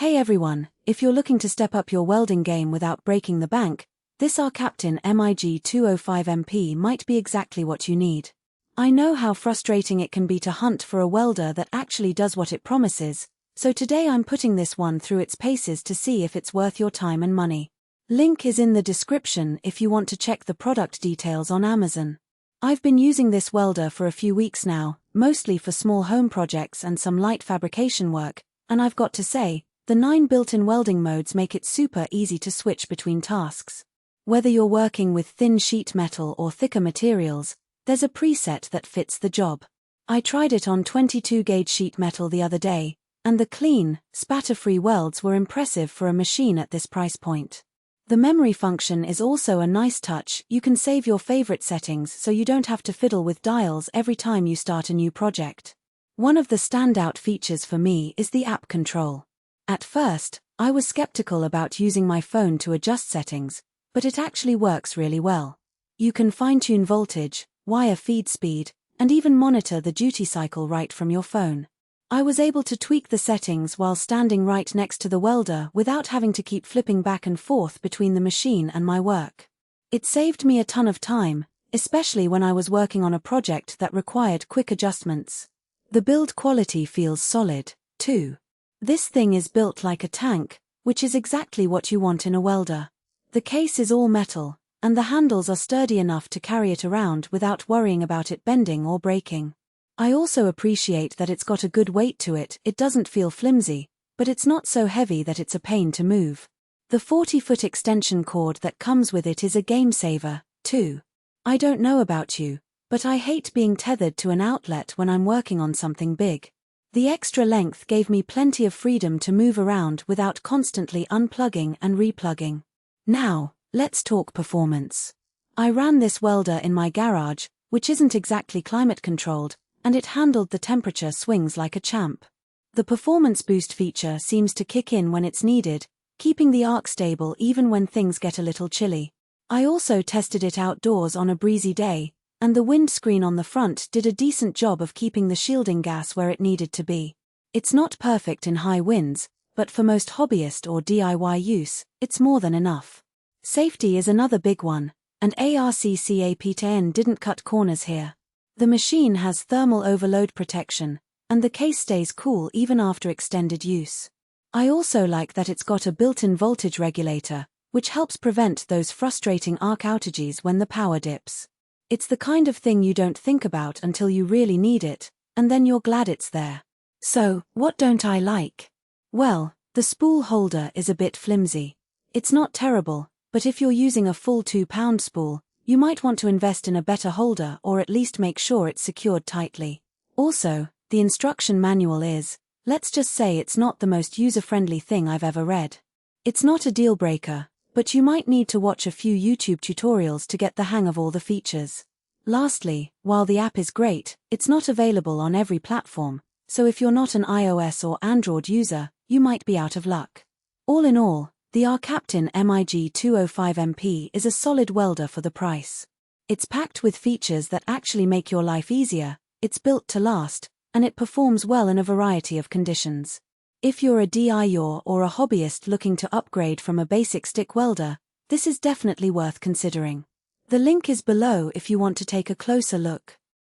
Hey everyone, if you're looking to step up your welding game without breaking the bank, this ARCCAPTAIN MIG205MP might be exactly what you need. I know how frustrating it can be to hunt for a welder that actually does what it promises, so today I'm putting this one through its paces to see if it's worth your time and money. Link is in the description if you want to check the product details on Amazon. I've been using this welder for a few weeks now, mostly for small home projects and some light fabrication work, and I've got to say, the 9 built-in welding modes make it super easy to switch between tasks. Whether you're working with thin sheet metal or thicker materials, there's a preset that fits the job. I tried it on 22-gauge sheet metal the other day, and the clean, spatter-free welds were impressive for a machine at this price point. The memory function is also a nice touch. You can save your favorite settings so you don't have to fiddle with dials every time you start a new project. One of the standout features for me is the app control. At first, I was skeptical about using my phone to adjust settings, but it actually works really well. You can fine-tune voltage, wire feed speed, and even monitor the duty cycle right from your phone. I was able to tweak the settings while standing right next to the welder without having to keep flipping back and forth between the machine and my work. It saved me a ton of time, especially when I was working on a project that required quick adjustments. The build quality feels solid, too. This thing is built like a tank, which is exactly what you want in a welder. The case is all metal, and the handles are sturdy enough to carry it around without worrying about it bending or breaking. I also appreciate that it's got a good weight to it. It doesn't feel flimsy, but it's not so heavy that it's a pain to move. The 40-foot extension cord that comes with it is a game saver, too. I don't know about you, but I hate being tethered to an outlet when I'm working on something big. The extra length gave me plenty of freedom to move around without constantly unplugging and replugging. Now, let's talk performance. I ran this welder in my garage, which isn't exactly climate controlled, and it handled the temperature swings like a champ. The performance boost feature seems to kick in when it's needed, keeping the arc stable even when things get a little chilly. I also tested it outdoors on a breezy day, and the windscreen on the front did a decent job of keeping the shielding gas where it needed to be. It's not perfect in high winds, but for most hobbyist or DIY use, it's more than enough. Safety is another big one, and ARCCAPTAIN didn't cut corners here. The machine has thermal overload protection, and the case stays cool even after extended use. I also like that it's got a built-in voltage regulator, which helps prevent those frustrating arc outages when the power dips. It's the kind of thing you don't think about until you really need it, and then you're glad it's there. So, what don't I like? Well, the spool holder is a bit flimsy. It's not terrible, but if you're using a full 2-pound spool, you might want to invest in a better holder or at least make sure it's secured tightly. Also, the instruction manual is, let's just say it's not the most user-friendly thing I've ever read. It's not a deal breaker, but you might need to watch a few YouTube tutorials to get the hang of all the features. Lastly, while the app is great, it's not available on every platform, so if you're not an iOS or Android user, you might be out of luck. All in all, the ARCCAPTAIN MIG205MP is a solid welder for the price. It's packed with features that actually make your life easier, it's built to last, and it performs well in a variety of conditions. If you're a DIY or a hobbyist looking to upgrade from a basic stick welder, this is definitely worth considering. The link is below if you want to take a closer look.